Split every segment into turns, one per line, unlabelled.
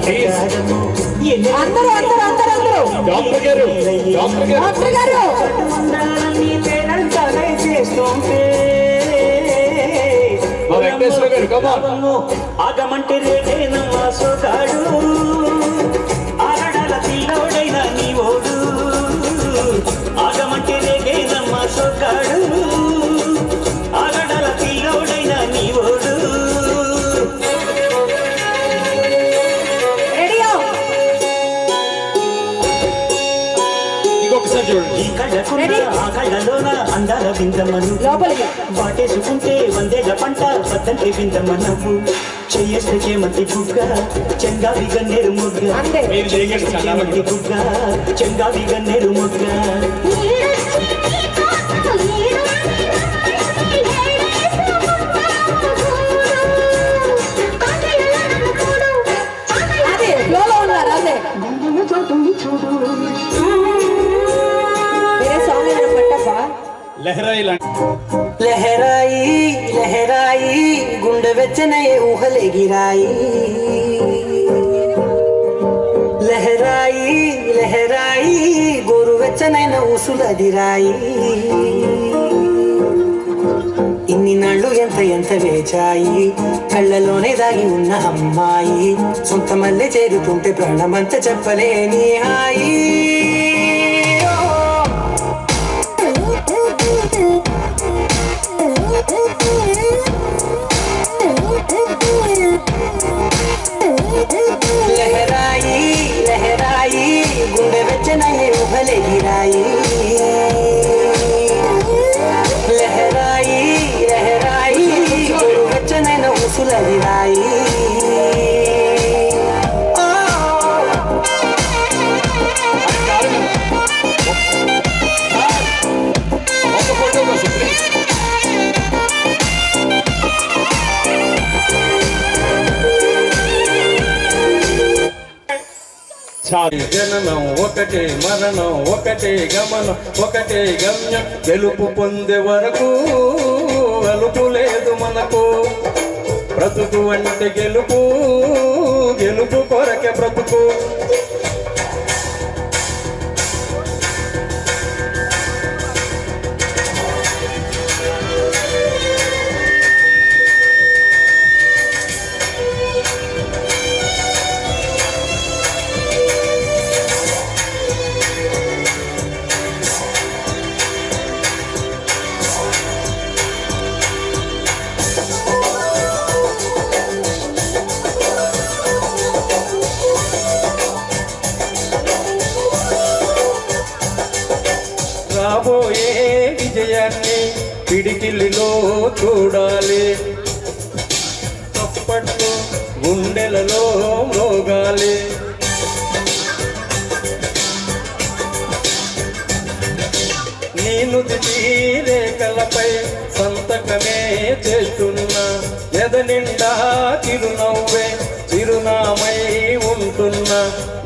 అందరూ అందరూ అందరూ అందరూ
డాక్టర్ గారు
డాక్టర్ గారు
వెంకటేశ్వర గారు కమాన్
ఆగమంటే రేటేనమ్మా సోగాడు ఆగడాల పిల్లోడైనా నీ ఓడు ఆగమంటే రేగేనమ్మా సోగాడు ఆగడాల పిల్లోడైనా నీ ఓడు
ఇంకొకసారి చూడండి
ఈ కళ్ళకున్న ఆ కళ్ళలోన అందాల విందమ్మను వాటేసుకుంటే వందేళ్ల పంట పద్దంటే విందమ్మ నవ్వు చెయ్యేస్తే చేమంతి బుగ్గ చెంగావి గన్నేరు ముగ్గ
మీరు చేయగలిగిన
చేమంతి బుగ్గ చెంగావి గన్నేరు ముగ్గ
అదే ఫ్లోలో ఉన్నారు అదే వేరే సాంగ్ ఏమైనా పట్టప్పా
లెహరాయి లాంటి
లహరాయి లహరాయి గుండె వెచ్చనయే ఊహలెగిరాయి లహరాయి లహరాయి గోరు వెచ్చనైన ఊసులదిరాయి ఇన్ని నాళ్ళు ఎంత ఎంత వేచాయి కళ్ళలోనే దాగి ఉన్న అమ్మాయి సొంత మల్లె చేరుతుంటే ప్రాణమంత చెప్పలేని హాయి లహరాయి లహరాయి గుండె వెచ్చనయే ఊహలెగిరాయి లహరాయి లహరాయి గోరు వెచ్చనైన ఊసులదిరాయి
ఒక ఫోటో కోసం ప్లీజ్
జననం ఒకటే మరణం ఒకటే గమనం ఒకటే గమ్యం గెలుపు పొందే వరకు అలుపు లేదు మనకు బ్రతుకు అంటే గెలుపు గెలుపు కొరకే బ్రతుకు రాబోయే విజయాన్ని పిడికిలిలో చూడాలి చప్పట్లు గుండెలలో మోగాలి నేను రేఖలపై సంతకమే చేస్తున్నా ఎద నిండా చిరునవ్వే చిరునామై ఉంటున్నా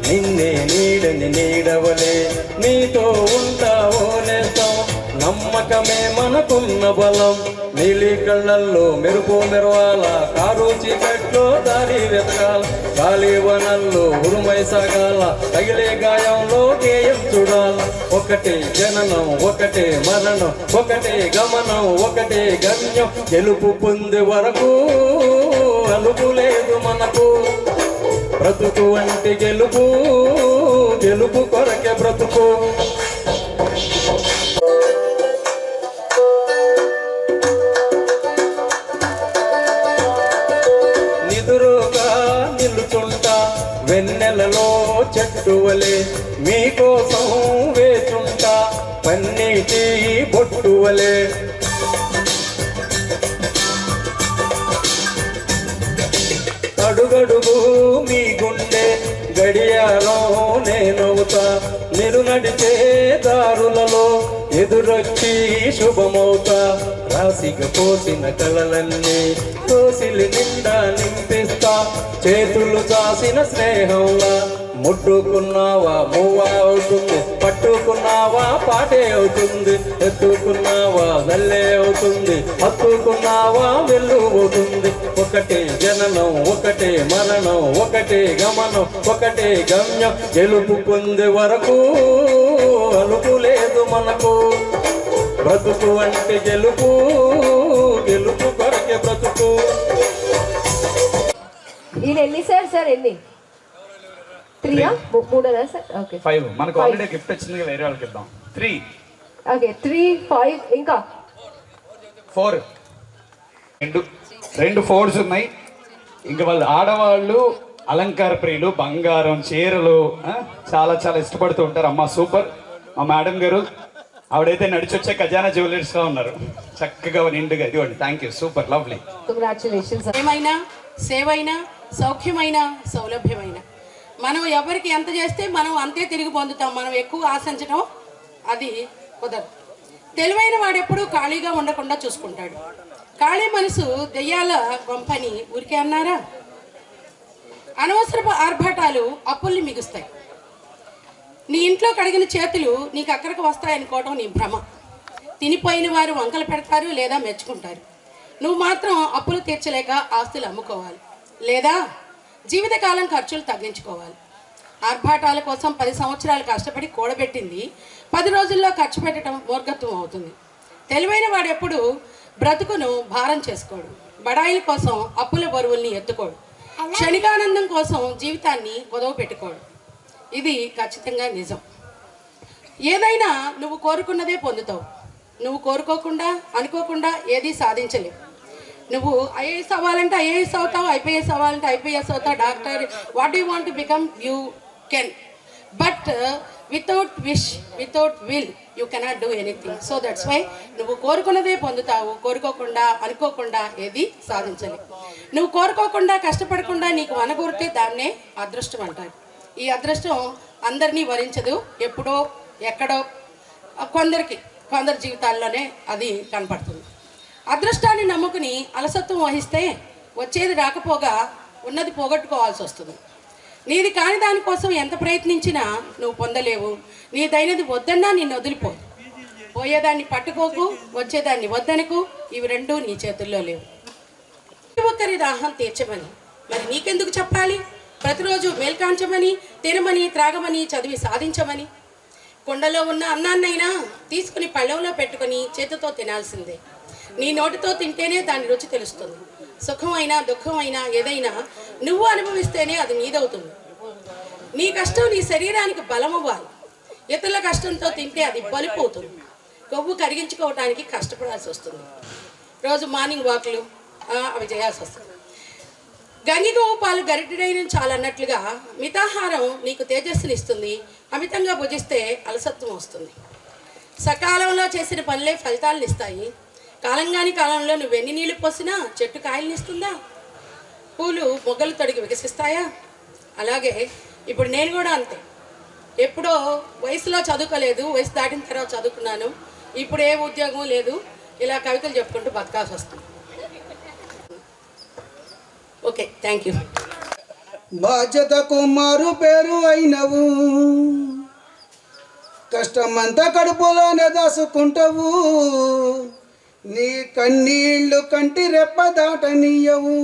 నిన్నే నీడని నీడవలే నీతో ఉంటావో నేస్తాం నమ్మకమే మనకున్న బలం నీలి కళ్ళల్లో మెరుపు మెరవాల కారు చీకట్లో దారి వెతకాల గాలి వనల్లో ఉరుమై సాగాల తగిలే గాయంలో గేయం చూడాల ఒకటే జననం ఒకటే మరణం ఒకటే గమనం ఒకటే గమ్యం గెలుపు పొందే వరకు అలుపు లేదు మనకు బ్రతుకు అంటే గెలుపు గెలుపు కొరకే బ్రతుకు నిదురుగా నిలుచుంటా వెన్నెలలో చెట్టువలే మీకోసం వేచుంటా పన్నీటి బొట్టువలే అడుగడుగు మీ గుండె గడియారం నేనవుతా మీరు నడిచే దారులలో ఎదురొచ్చి శుభమవుతా రాసిగా పోసిన కలలన్నీ దోసిలి నిండా నింపిస్తా చేతులు చాసిన స్నేహంలా ముట్టుకున్నావా మువ్వ అవుతుంది, పట్టుకున్నావా పాటే అవుతుంది, ఎత్తుకున్నావా వెల్లే అవుతుంది, హత్తుకున్నావా వెళ్ళు అవుతుంది. ఒకటే జననం, ఒకటే మరణం, ఒకటే గమనం, ఒకటే గమ్యం. గెలుపు పొందే వరకు అలుపు లేదు మనకు. బ్రతుకు అంటే గెలుపు, గెలుపు కొరకే బ్రతుకు.
ఈయన ఎన్ని సార్ ఎన్ని 3 మూడోదా సార్? ఓకే
5 మనకు ఆల్రెడీ గిఫ్ట్ వచ్చింది, వేరే వాళ్ళకి ఇద్దాం. 3
ఓకే 3 5 ఇంకా
4 రెండు 4s ఉన్నాయి. ఇంకా వాళ్ళు ఆడవాళ్ళు అలంకార ప్రియులు, బంగారం చీరలు చాలా చాలా ఇష్టపడుతూ ఉంటారు. అమ్మ సూపర్, మా మేడం గారు ఆవిడైతే నడిచొచ్చే ఖజానా జ్యువెలర్స్ గా ఉన్నారు, చక్కగా నిండుగా. ఇదిగోండి, thank you, super, lovely.
Congratulations.
ఏమైనా సేవైనా సౌఖ్యమైన సౌలభ్యమైన మనం ఎవరికి ఎంత చేస్తే మనం అంతే తిరిగి పొందుతాం. మనం ఎక్కువ ఆశించడం అది కుదరదు. తెలివైన వాడు ఎప్పుడూ ఖాళీగా ఉండకుండా చూసుకుంటాడు. ఖాళీ మనసు దెయ్యాల వంపని ఊరికే అన్నారా? అనవసరపు ఆర్భాటాలు అప్పుల్ని మిగుస్తాయి. నీ ఇంట్లో కడిగిన చేతులు నీకు అక్కడికి వస్తాయనుకోవడం నీ భ్రమ. తినిపోయిన వారు వంకలు పెడతారు లేదా మెచ్చుకుంటారు. నువ్వు మాత్రం అప్పులు తీర్చలేక ఆస్తులు అమ్ముకోవాలి లేదా జీవితకాలం ఖర్చులు తగ్గించుకోవాలి. ఆర్భాటాల కోసం 10 సంవత్సరాలు కష్టపడి కూడబెట్టింది 10 రోజుల్లో ఖర్చు పెట్టడం మూర్ఖత్వం అవుతుంది. తెలివైన వాడు ఎప్పుడు బ్రతుకును భారం చేసుకోడు. బడాయిల కోసం అప్పుల బరువుల్ని ఎత్తుకోడు. క్షణికానందం కోసం జీవితాన్ని గొడవ పెట్టుకోడు. ఇది ఖచ్చితంగా నిజం. ఏదైనా నువ్వు కోరుకున్నదే పొందుతావు. నువ్వు కోరుకోకుండా అనుకోకుండా ఏది సాధించలేవు. నువ్వు ఐఏఎస్ అవ్వాలంటే ఐఏఎస్ అవుతావు, ఐపీఎస్ అవ్వాలంటే ఐపీఎస్ అవుతావు, doctor, what you want to become you can. But without wish, without will you cannot do anything. So that's why నువ్వు కోరుకున్నదే పొందుతావు. కోరుకోకుండా అనుకోకుండా ఏది సాధించలేవు. నువ్వు కోరుకోకుండా కష్టపడకుండా నీకు వనగూరితే దాన్నే అదృష్టం అంటారు. ఈ అదృష్టం అందరినీ వరించదు. ఎప్పుడో ఎక్కడో కొందరి జీవితాల్లోనే అది కనపడుతుంది. అదృష్టాన్ని నమ్ముకుని అలసత్వం వహిస్తే వచ్చేది రాకపోగా ఉన్నది పోగొట్టుకోవాల్సి వస్తుంది. నీది కాని దానికోసం ఎంత ప్రయత్నించినా నువ్వు పొందలేవు. నీదైనది వద్దన్నా నిన్ను వదిలిపోదు. పోయేదాన్ని పట్టుకోకు, వచ్చేదాన్ని వద్దనకు. ఇవి రెండూ నీ చేతుల్లో లేవు. ఒక్కరి దాహం తీర్చమని మరి నీకెందుకు చెప్పాలి? ప్రతిరోజు మేల్కాంచమని, తినమని, త్రాగమని, చదివి సాధించమని. కుండలో ఉన్న అన్నాన్నైనా తీసుకుని పళ్ళెంలో పెట్టుకుని చేతితో తినాల్సిందే. నీ నోటితో తింటేనే దాని రుచి తెలుస్తుంది. సుఖమైనా దుఃఖమైనా ఏదైనా నువ్వు అనుభవిస్తేనే అది నీదవుతుంది. నీ కష్టం నీ శరీరానికి బలం అవ్వాలి. ఇతరుల కష్టంతో తింటే అది బలుపు అవుతుంది. కొవ్వు కరిగించుకోవడానికి కష్టపడాల్సి వస్తుంది. రోజు మార్నింగ్ వాక్లు అవి చేయాల్సి వస్తుంది. గంగిగోవు పాలు గరిటెడైన చాలన్నట్లుగా మితాహారం నీకు తేజస్సునిస్తుంది. అమితంగా భుజిస్తే అలసత్వం వస్తుంది. సకాలంలో చేసిన పనులే ఫలితాలను ఇస్తాయి. కాలంగాని కాలంలో నువ్వు ఎన్ని నీళ్లు పోసినా చెట్టు కాయలను ఇస్తుందా? పూలు మొగ్గలు తొడిగి వికసిస్తాయా? అలాగే ఇప్పుడు నేను కూడా అంతే. ఎప్పుడో వయసులో చదువుకోలేదు, వయసు దాటిన తర్వాత చదువుకున్నాను. ఇప్పుడు ఏ ఉద్యోగం లేదు. ఇలా కవితలు చెప్పుకుంటూ బతకాల్సి వస్తుంది. Okay, thank you.
బాధ్యతకు మారు పేరు అయినవు, కష్టమంతా కడుపులోనే దాసుకుంటావు. నీ కన్నీళ్ళు కంటి రెప్ప దాటనీయవు.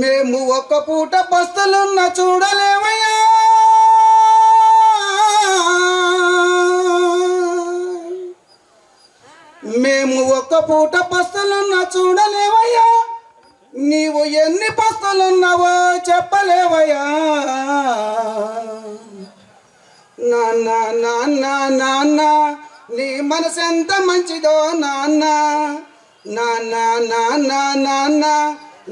మేము ఒక్క పూట పస్తులున్న చూడలేవయ్యా. మేము ఒక్క పూట పస్తులున్న చూడలేవయ్యా. నీవు ఎన్ని పస్తులున్నావో చెప్పలేవయ్యా. నాన్న నాన్న నాన్న నీ మనసు ఎంత మంచిదో నాన్న. నాన్న నాన్న నాన్న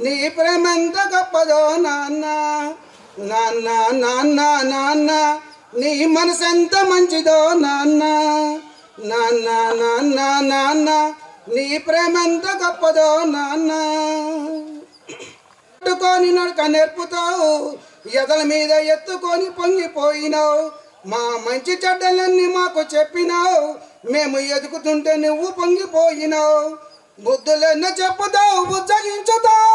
నీ ప్రేమ ఎంత గొప్పదో నాన్న. నాన్న నాన్న నాన్న నీ మనసు ఎంత మంచిదో నాన్న. నాన్న నాన్న నాన్న నీ ప్రేమ ఎంత గొప్పదో నాన్న. పట్టుకొని నడక నేర్పుతావు, ఎదల మీద ఎత్తుకొని పొంగిపోయినావు. మా మంచి చెడ్డలన్నీ మాకు చెప్పినావు. మేము ఎదుగుతుంటే నువ్వు పొంగిపోయినావు. బుద్ధులెన్న చెప్పుతావు, బుజ్జగించుతావు.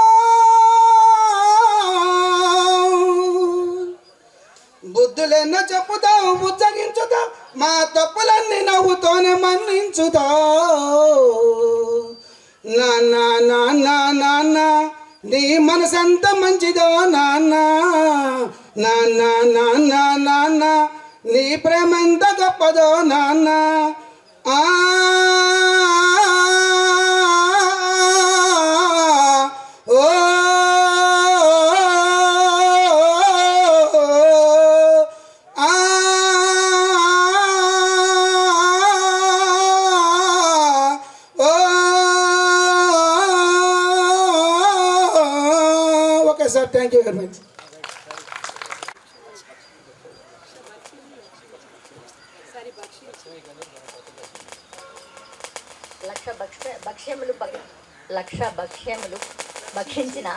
బుద్ధులెన్నో చెప్పుతావు బుజ్జగించుతావు మా తప్పులన్నీ నవ్వుతోనే మన్నించుతావు నాన్న నాన్న నాన్న నీ మనసంత మంచిదో నాన్న నాన్న నాన్న నాన్న నీ ప్రేమంత గొప్పదో నాన్న ఆ ఓ okay sir thank you very much
లక్ష భక్ష్యములు భక్షించిన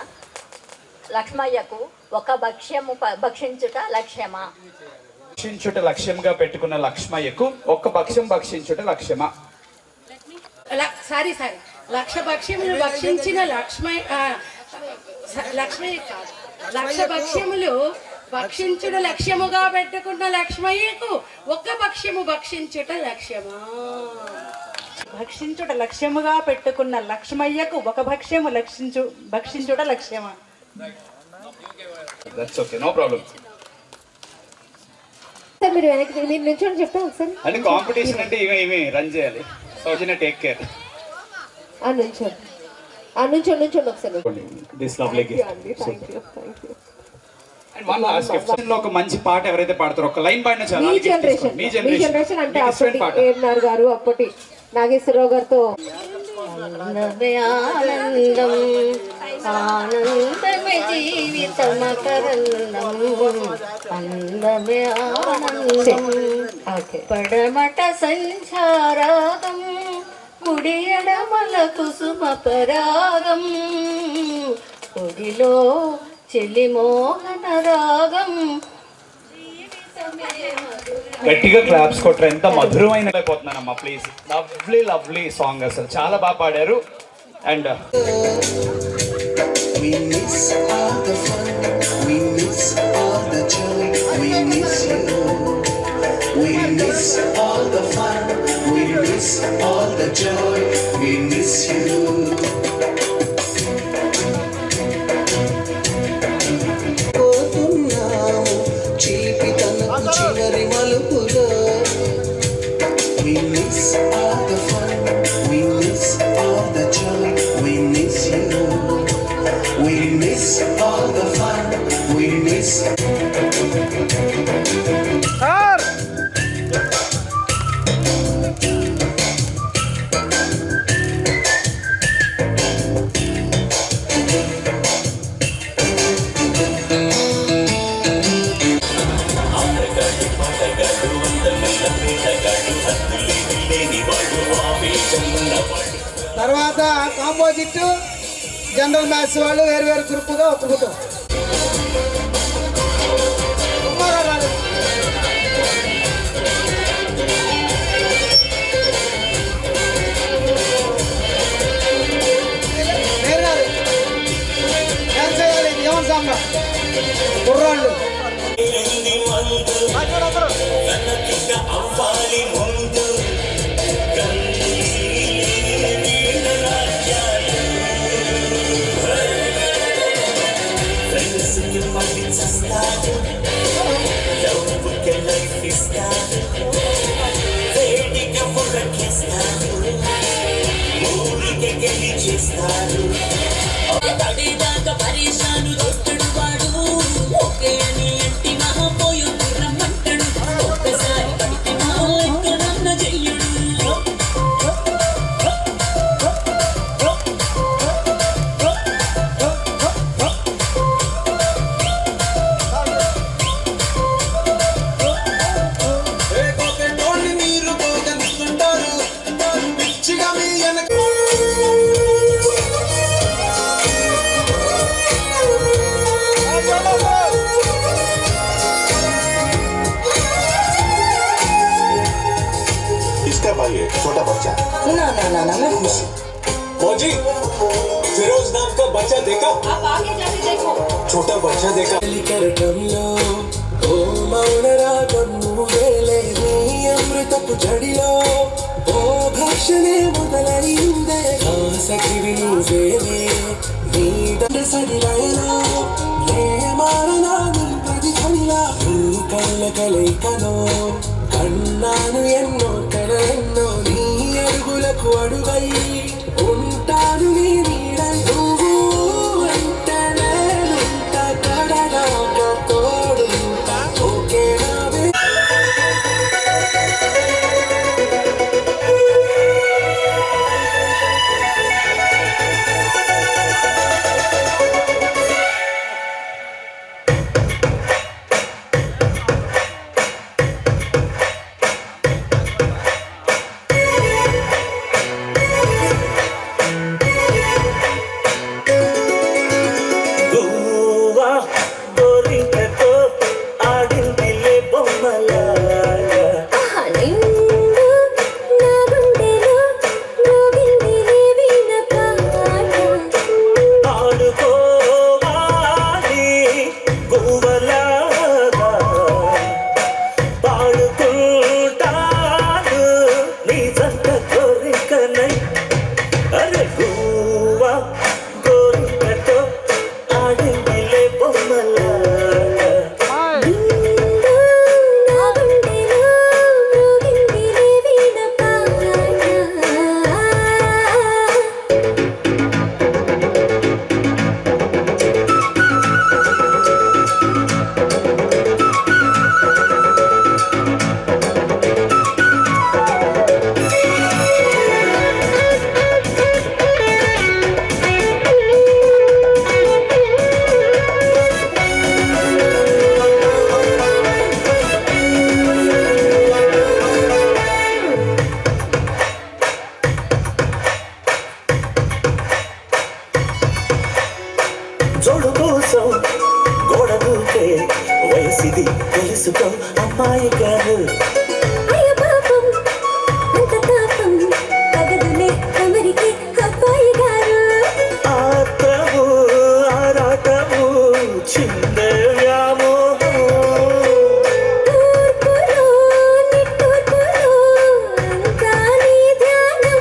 లక్ష్మయ్యకు ఒక భక్ష్యము భక్షించుట లక్ష్యమా?
భక్షించుట లక్ష్యంగా పెట్టుకున్న లక్ష్మయ్యకు ఒక్క భక్ష్యం భక్షించుట లక్ష్యమా?
సారీ లక్ష భక్ష్యములు భక్షించిన లక్ష్మయ్య కాదు, లక్ష భక్ష్యములు భక్షించుట లక్ష్యముగా పెట్టుకున్న లక్ష్మయ్యకు ఒక్క భక్ష్యము భక్షించుట లక్ష్యమా?
భక్షించుట లక్ష్యముగా పెట్టుకున్న లక్ష్మయ్యకు ఒక భక్ష్యము భక్షించుట లక్ష్యమా?
That's okay, no problem.
Sir మీరు వెనక్కి మీరు నుంచోని చెప్తా ఒకసారి.
అంటే కాంపిటీషన్ అంటే ఇవి రన్ చేయాలి. సౌజన్య టేక్ కేర్.
నుంచోండి ఒకసారి.
This lovely gift. And one last gift లో ఒక మంచి పాట ఎవరైతే పాడతారో ఒక లైన్ పాడినా చాలా.
మీ జనరేషన్ అంటే అప్పటి ఏర్నార్ గారు, అప్పటి నాగేశ్వరరావు గారితో
ఆనందమే ఆనందం ఆనందమే జీవితమకరందం అందమే ఆనందం పడమట సంచారాగం కుడి ఎడమల కుసుమ పరాగం కుడిలో చెలి మోహన రాగం.
గట్టిగా క్లాప్స్ కొట్టరు. ఎంత మధురమైన అయిపోతున్నానమ్మా ప్లీజ్. లవ్లీ లవ్లీ సాంగ్, అసలు చాలా బాగా పాడారు. And
We miss all the fun, we miss all the joy, we miss you. We miss all the fun, we miss all the joy, we miss you. పోతున్నాము చిలిపితనపు చివరి మలుపులో. We miss all the fun, we miss all the joy, we miss you. We miss all the fun, we miss.
తర్వాత composite general maths వాళ్ళు వేరు వేరు గ్రూపుగా ఒప్పుకుంటాం. Dance చేయాలి ఏమని సాంబ కుర్రాళ్ళు.
किसका भाई है? छोटा बच्चा?
ना ना ना ना मैं खुश।
मौजी, फिरोज नाम का बच्चा देखा?
आप आगे जाके देखो।
छोटा बच्चा देखा?
करटंలో ఓ మౌన రాగం నువ్వేలే నీ అమృతపు జడిలో ఓ ఘర్షణే మొదలైందే ఆసక్తివి నువ్వేలే నీ సడిలయలో ఏ మారనా నీ ప్రతి ధ్వనిలా నీ కళ్ళ కలయికలో కన్నాను ఎన్నో కలెన్నో నీ అడుగులకు అడుగై ఉంటాను నీ నీడై నువ్వు అంటే నేనుంటా కడదాకా తోడుంటా ఓకే నావే
గువ్వా గోరింకతో ఆడిందిలే బొమ్మలాగా
ఆహా నిండు నా గుండెలో మోగిందిలే వీణ పాట
ఆడుకోవాలి గువ్వలాగా పాడుకుంటాను నీ జంట కోరికనై అరే గువ్వా గోరింకతో ఆడిందిలే బొమ్మలాగా
నిండు నా గుండెలో మోగిందిలే వీణ పాట
జోడు కోసం గోడ దూకే వయసిది తెలుసుకో అమ్మాయి గారు
అయ్య పాపం అంత తాపం తగదులే తమరికి అబ్బాయి గారు
ఆత్రము ఆరాటము చిందే వ్యామోహం
తూర్పులో నిట్టూర్పులో అంతా నీ ధ్యానం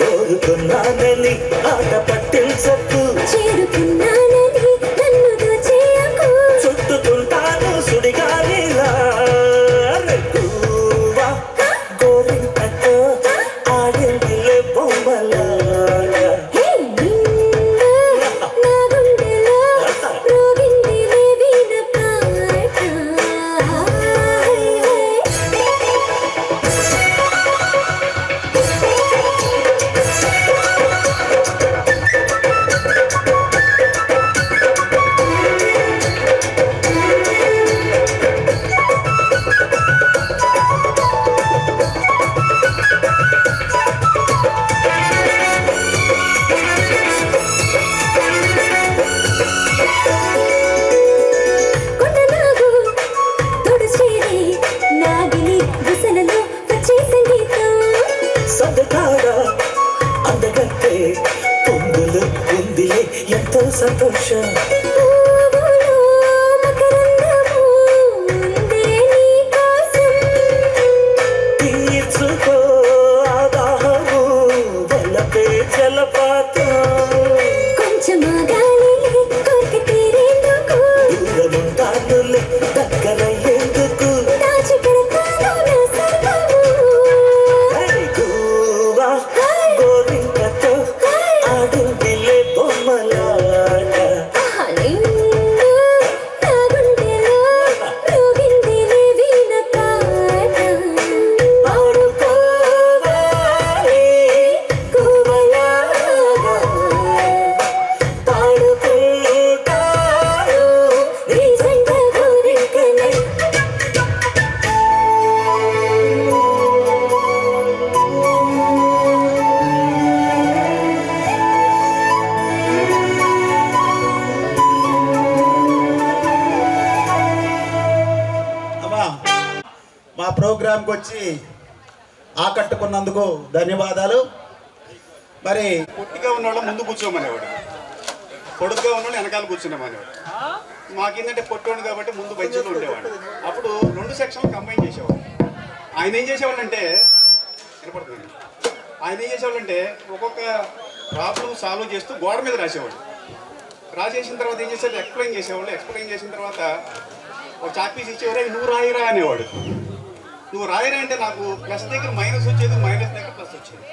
కోరుకున్నానని ఆట పట్టించకు
చేరుకున్నానని నన్ను దోచేయకు
చుట్టుకుంటాను సుడిగాలిలా గువ్వా గోరింకతో ఆడిందిలే బొమ్మలాగా
హే నిండు నా గుండెలో మోగిందిలే వీణ పాట కొండనాగు తోడు చేరి నాగిని గుసలలో వచ్చే సంగీతం
సందకాడ అందగత్తే పొంగులు ఉందిలే ఎంతో సంతోషం
పువ్వులో మకరందము ఉందే నీ కోసం
తీర్చుకో ఆదాహము వలపే జలపాతం
కొంచెం ఆగాలిలే కోరిక తీరేందుకు
దూరముంటానులే దగ్గరయ్యేందుకు
దాచిపెడతాను నా సర్వము
గువ్వా గోరింకతో ఆడిందిలే బొమ్మలాగా
ఆహా నిండు నా గుండెలో మోగిందిలే వీణ పాట
ఆడుకోవాలి
గువ్వలాగా
పాడుకుంటాను
నీ జంట కోరికనై
అమ్మా మా ప్రోగ్రాంకి వచ్చి ఆకట్టుకున్నందుకు ధన్యవాదాలు. మరి
పొట్టిగా ఉన్న వాళ్ళ ముందు కూర్చోమనేవాడు, పొడుగ్గా ఉన్న వాళ్ళు వెనకాల కూర్చున్నామనేవాడు.
మాకేంటంటే పొట్టోడు కాబట్టి ముందు బెంచ్లో ఉండేవాడు. అప్పుడు 2 సెక్షన్లు కంబైన్ చేసేవాడు. ఆయన ఏం చేసేవాళ్ళు అంటే వినపడుతుంది, ఆయన ఏం చేసేవాళ్ళు అంటే ఒక్కొక్క ప్రాబ్లం సాల్వ్ చేస్తూ గోడ మీద రాసేవాడు. రాసేసిన తర్వాత ఏం చేసేవాళ్ళు ఎక్స్ప్లెయిన్ చేసేవాళ్ళు. ఎక్స్ప్లెయిన్ చేసిన తర్వాత ఒక చాపీస్ ఇచ్చేవారు, నువ్వు రాయిరా అనేవాడు. నువ్వు రాయిరా అంటే నాకు ప్లస్ దగ్గర మైనస్ వచ్చేది, మైనస్ దగ్గర ప్లస్ వచ్చేది.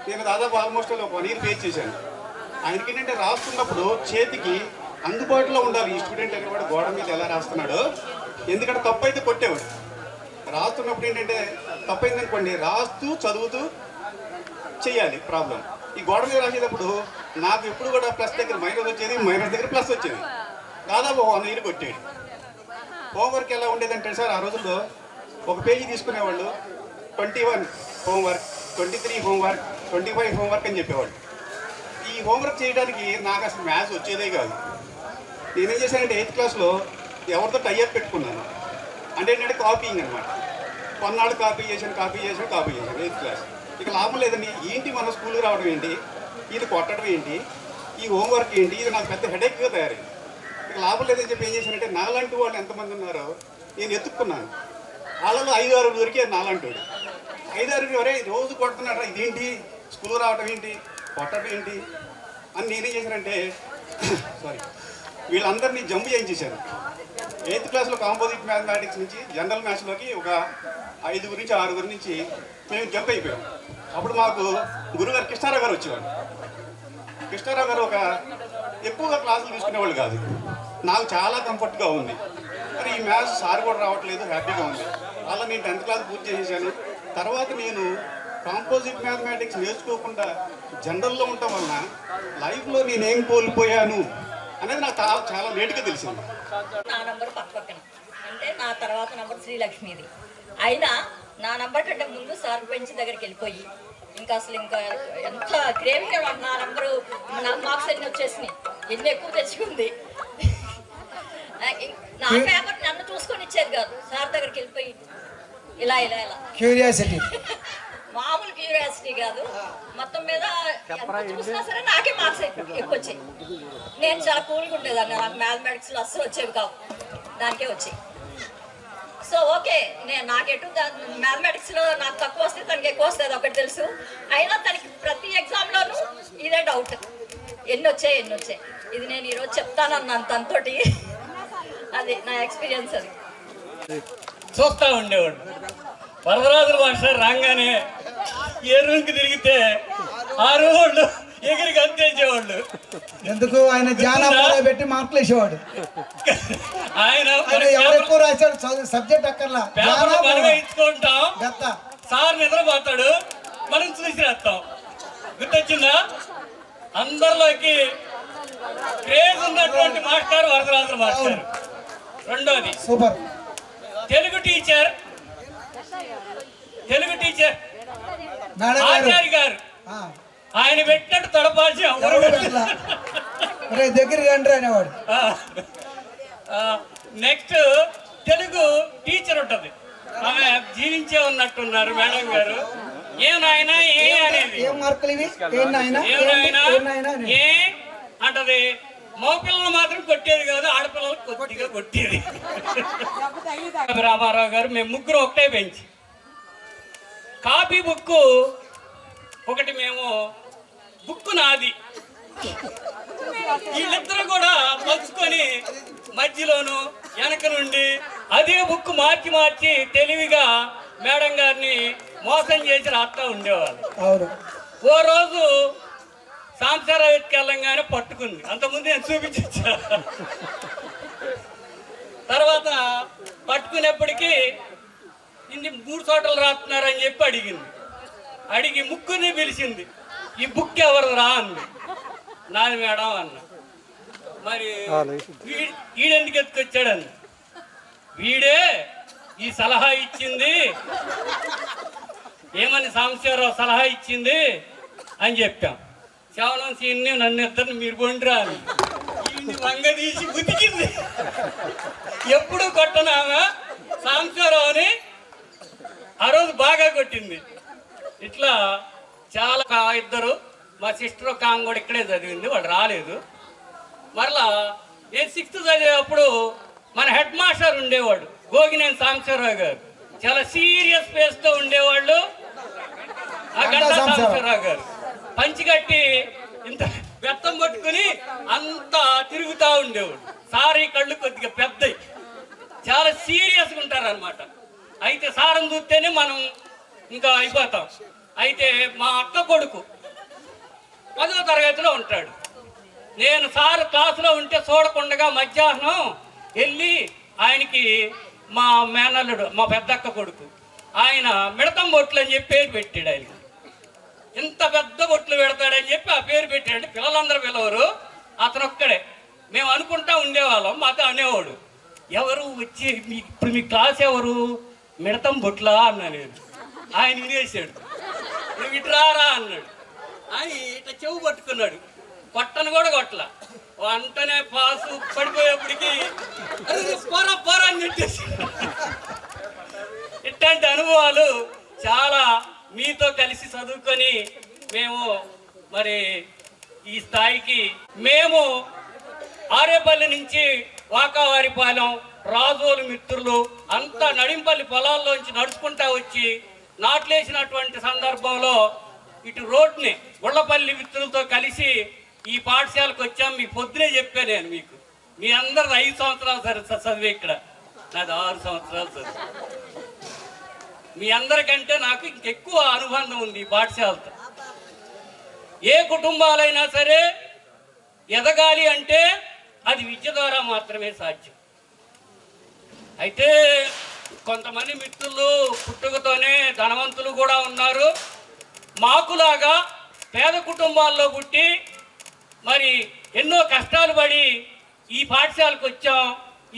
నేను దాదాపు ఆల్మోస్ట్ ఒక 1 year ఫేస్ చేశాను. ఆయనకి ఏంటంటే రాస్తున్నప్పుడు చేతికి అందుబాటులో ఉండాలి ఈ స్టూడెంట్ అనేవాడు గోడ మీద ఎలా రాస్తున్నాడో. ఎందుకంటే తప్పు అయితే కొట్టేవాడు. రాస్తున్నప్పుడు ఏంటంటే తప్పు అయిందనుకోండి, రాస్తూ చదువుతూ చెయ్యాలి ప్రాబ్లం. ఈ గోడ మీద రాసేటప్పుడు నాకు ఎప్పుడు కూడా ప్లస్ దగ్గర మైనస్ వచ్చేది, మైనస్ దగ్గర ప్లస్ వచ్చేది. దాదాపు 1 year కొట్టేది. హోంవర్క్ ఎలా ఉండేదంటే సార్, ఆ రోజుల్లో ఒక పేజీ తీసుకునేవాళ్ళు, 21 హోంవర్క్, 23 హోంవర్క్, 25 హోంవర్క్ అని చెప్పేవాళ్ళు. ఈ హోంవర్క్ చేయడానికి నాకు అసలు మ్యాథ్స్ వచ్చేదే కాదు. నేనేం చేశానంటే 8th క్లాస్లో ఎవరితో టైఅప్ పెట్టుకున్నాను. అంటే ఏంటంటే కాపీయింగ్ అనమాట. కొన్నాళ్ళు కాపీ చేశాను 8th క్లాస్. ఇక లాభం లేదండి. ఏంటి మన స్కూల్కి రావడం ఏంటి, ఇది కొట్టడం ఏంటి, ఈ హోంవర్క్ ఏంటి, ఇది నాకు పెద్ద హెడేక్గా తయారైంది. ఇక లాభం లేదని చెప్పి ఏం చేశానంటే నాలాంటి వాళ్ళు ఎంతమంది ఉన్నారో నేను ఎత్తుక్కున్నాను. వాళ్ళలో 5-6 దొరికే నాలాంటి 5-6 వరే రోజు కొడుతున్నారా, ఇదేంటి స్కూల్ రావడం ఏంటి, కొట్టడం ఏంటి అని నేనేం చేశానంటే సారీ వీళ్ళందరినీ జంప్ చేయించేశాను. 8th క్లాస్లో కాంపోజిట్ మ్యాథమెటిక్స్ నుంచి జనరల్ మ్యాథ్స్లోకి ఒక 5 నుంచి 6 నుంచి మేము జంప్ అయిపోయాం. అప్పుడు మాకు గురుగారు కృష్ణారావు గారు వచ్చేవాడు. కృష్ణారావు గారు ఎక్కువగా క్లాసులు తీసుకునేవాళ్ళు కాదు. నాకు చాలా కంఫర్ట్గా ఉంది. మరి ఈ మ్యాథ్స్ సార్ కూడా రావట్లేదు, హ్యాపీగా ఉంది. అలా నేను 10th క్లాస్ పూర్తి చేసేసాను. తర్వాత నేను కాంపోజిట్ మ్యాథమెటిక్స్ నేర్చుకోకుండా జనరల్లో ఉండటం వలన లైఫ్లో నేనేం కోల్పోయాను అనేది నాకు చాలా లేట్గా తెలిసింది.
నా నంబర్ పక్కన అంటే నా తర్వాత నంబర్ శ్రీలక్ష్మిది. అయినా నా నంబర్ కంటే ముందు సార్ బెంచ్ దగ్గరికి వెళ్ళిపోయి ఇంకా ఎంత క్రేవింగ్ నా నంబరు, నాకు మార్క్స్ ఎన్ని వచ్చేసినాయి, ఎన్ని ఎక్కువ తెచ్చుకుంది. నా పేపర్ నన్ను చూసుకొని ఇచ్చేది కాదు, సార్ దగ్గరికి వెళ్ళిపోయి ఇలా ఇలా ఇలా
క్యూరియాసిటీ,
మామూలు క్యూరియాసిటీ కాదు, మొత్తం మీద చూసినా సరే నాకే మార్క్స్ ఎక్కువ వచ్చాయి. నేను చాలా కూల్గా ఉండేదాన్ని, నాకు మ్యాథమెటిక్స్లో అస్సలు వచ్చేవి కావు, దానికే వచ్చాయి. సో ఓకే, నాకు ఎటు మ్యాథమెటిక్స్లో నాకు తక్కువ వస్తే తనకి ఎక్కువ వస్తుంది ఒకటి తెలుసు. అయినా తనకి ప్రతి ఎగ్జామ్లోనూ ఇదే డౌట్, ఎన్ని వచ్చాయి. ఇది నేను ఈరోజు చెప్తానన్నాను తనతోటి. అది నా ఎక్స్పీరియన్స్. అది
చూస్తూ ఉండేవాడు. వరదరాజుల మాస్టర్ రాగానే ఏ రూమ్కి తిరిగితే ఆ రూమ్ ఎగిరికి అంతేసేవాళ్ళు.
ఎందుకు ఆయన ధ్యానం పెట్టి మార్కులు వేసేవాడు.
ఆయన
ఎవరు ఎక్కువ రాశాడు సబ్జెక్ట్ అక్కర్లా,
మనమే ఇచ్చుకుంటాం. సార్ నిద్రపోతాడు, మనం చూసి రాస్తాం. గుర్తొచ్చిందా? అందరిలోకి క్రేజ్ ఉన్నటువంటి మాస్టర్ వరదరాజుల మాస్టర్. రెండోది
సూపర్
తెలుగు టీచర్ ఆచార్య గారు. ఆయన పెట్టినట్టు తడపాల్సి
దగ్గర రండి అనేవాడు.
నెక్స్ట్ తెలుగు టీచర్ ఉంటుంది, ఆమె జీవించే ఉన్నట్టున్నారు మేడం గారు. ఏనాయనా ఏ అనేది ఏ అంటది. మగపిల్లలు మాత్రం కొట్టేది కాదు, ఆడపిల్లలు కొద్దిగా కొట్టేది. రామారావు గారు మేము ముగ్గురు ఒకటే బెంచ్. కాపీ బుక్ ఒకటి, మేము బుక్ నాది. వీళ్ళిద్దరూ కూడా పంచుకొని మధ్యలోను వెనక నుండి అదే బుక్ మార్చి తెలివిగా మేడం గారిని మోసం చేసి రాస్తా ఉండేవాళ్ళు. ఓ రోజు సాంసారావికి వెళ్ళంగానే పట్టుకుంది. అంతకుముందు నేను చూపించా. తర్వాత పట్టుకునేప్పటికీ ఇన్ని 3 చోట్ల రాస్తున్నారని చెప్పి అడిగి ముగ్గురిని పిలిచింది. ఈ బుక్ ఎవరు రా అంది. నాది మేడం అన్న. మరి వీడెందుకు ఎత్తుకొచ్చాడని, వీడే ఈ సలహా ఇచ్చింది, ఏమని సాంబశివరావు సలహా ఇచ్చింది అని చెప్పాం. శవనం సీన్ని నన్ను ఇద్దరిని మీరు కొండిరా అని ఈ వంగ తీసి ఉతికింది. ఎప్పుడు కొట్టనామా సాంబశివరావుని ఆ రోజు బాగా కొట్టింది. ఇట్లా చాలా ఇద్దరు, మా సిస్టర్ కాంగ్ కూడా ఇక్కడే చదివింది, వాళ్ళు రాలేదు. మరలా నేను 6th చదివేటప్పుడు మన హెడ్ మాస్టర్ ఉండేవాడు గోగినేని సాంబశివరావు గారు. చాలా సీరియస్ ఫేస్తో ఉండేవాళ్ళు. ఆ గంటా సాంబశివరావు గారు పంచికట్టి ఇంత బెత్తం పట్టుకుని అంతా తిరుగుతూ ఉండేవాడు. సార్ ఈ కళ్ళు కొద్దిగా పెద్దవి, చాలా సీరియస్గా ఉంటారు అనమాట. అయితే సారం చూస్తేనే మనం ఇంకా అయిపోతాం. అయితే మా అక్క కొడుకు 10వ తరగతిలో ఉంటాడు. నేను సార్ క్లాసులో ఉంటే చూడకుండా మధ్యాహ్నం వెళ్ళి ఆయనకి మా మేనల్లుడు మా పెద్దక్క కొడుకు ఆయన మిడతం బొట్లు అని చెప్పి పేరు పెట్టాడు. ఆయన ఇంత పెద్ద బొట్లు పెడతాడని చెప్పి ఆ పేరు పెట్టాడు. పిల్లలందరూ పిలవరు, అతను ఒక్కడే. మేము అనుకుంటా ఉండేవాళ్ళం, మాతో అనేవాడు, ఎవరు వచ్చి ఇప్పుడు మీ క్లాస్ ఎవరు, మిడతం బొట్లా అన్నా. నేను ఆయన వినేసాడు, నువ్వు ఇటురారా అన్నాడు. ఆయన ఇట్లా చెవు పట్టుకున్నాడు, కొట్టను కూడా కొట్టలా. వెంటనే పాసు పడిపోయేప్పటికి పోరా అని చెప్పేసి. ఇట్లాంటి అనుభవాలు చాలా మీతో కలిసి చదువుకొని మేము మరి ఈ స్థాయికి మేము ఆరేపల్లి నుంచి వాకావారిపాలెం రాజోలు మిత్రులు అంతా నడింపల్లి పొలాల్లోంచి నడుచుకుంటా వచ్చి నాట్లేసినటువంటి సందర్భంలో ఇటు రోడ్ని గుళ్ళపల్లి మిత్రులతో కలిసి ఈ పాఠశాలకు వచ్చాం. మీ పొద్దునే చెప్పా నేను మీకు, మీ అందరు 5 సంవత్సరాలు చదివే, ఇక్కడ నాది 6 సంవత్సరాలు చదివి. మీ అందరికంటే నాకు ఇంకెక్కువ అనుబంధం ఉంది ఈ పాఠశాలతో. ఏ కుటుంబాలైనా సరే ఎదగాలి అంటే అది విద్య ద్వారా మాత్రమే సాధ్యం. అయితే కొంతమంది మిత్రులు పుట్టుకతోనే ధనవంతులు కూడా ఉన్నారు. మాకులాగా పేద కుటుంబాల్లో పుట్టి మరి ఎన్నో కష్టాలు పడి ఈ పాఠశాలకు వచ్చాం.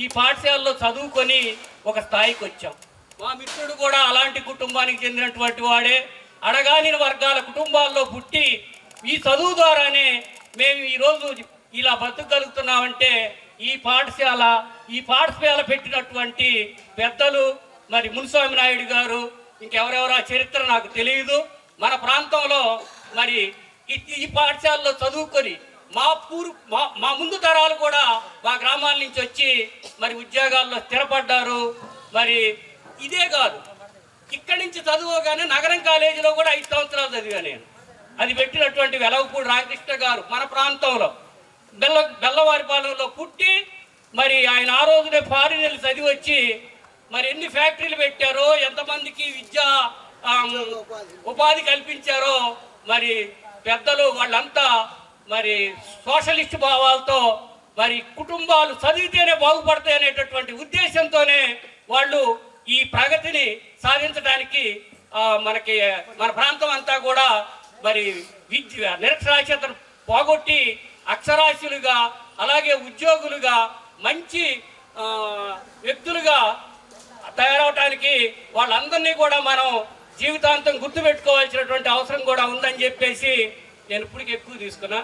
ఈ పాఠశాలలో చదువుకొని ఒక స్థాయికి వచ్చాం. మా మిత్రుడు కూడా అలాంటి కుటుంబానికి చెందినటువంటి వాడే. అడగాని వర్గాల కుటుంబాల్లో పుట్టి ఈ చదువు ద్వారానే మేము ఈరోజు ఇలా బతకగలుగుతున్నామంటే ఈ పాఠశాల పెట్టినటువంటి పెద్దలు మరి మునిస్వామి నాయుడు గారు, ఇంకెవరెవరు ఆ చరిత్ర నాకు తెలియదు. మన ప్రాంతంలో మరి ఈ పాఠశాలలో చదువుకొని మా ముందు తరాలు కూడా మా గ్రామాల నుంచి వచ్చి మరి ఉద్యోగాల్లో స్థిరపడ్డారు. మరి ఇదే కాదు, ఇక్కడి నుంచి చదువుగానే నగరం కాలేజీలో కూడా 5 సంవత్సరాలు చదివా నేను. అది పెట్టినటువంటి వెలవపూడి రామకృష్ణ గారు మన ప్రాంతంలో బెల్లవారిపాలెంలో పుట్టి మరి ఆయన ఆ రోజునే ఫారిన్ వెళ్ళి చదివి వచ్చి మరి ఎన్ని ఫ్యాక్టరీలు పెట్టారో, ఎంతమందికి విద్యా ఉపాధి కల్పించారో. మరి పెద్దలు వాళ్ళంతా మరి సోషలిస్ట్ భావాలతో మరి కుటుంబాలు చదివితేనే బాగుపడతాయి అనేటటువంటి ఉద్దేశంతోనే వాళ్ళు ఈ ప్రగతిని సాధించడానికి మన ప్రాంతం అంతా కూడా మరి నిరక్షరాస్యతను పోగొట్టి అక్షరాస్యులుగా అలాగే ఉద్యోగులుగా మంచి వ్యక్తులుగా తయారవటానికి వాళ్ళందరినీ కూడా మనం జీవితాంతం గుర్తుపెట్టుకోవాల్సినటువంటి అవసరం కూడా ఉందని చెప్పేసి నేను ఇప్పటికి ఎక్కువ తీసుకున్నా.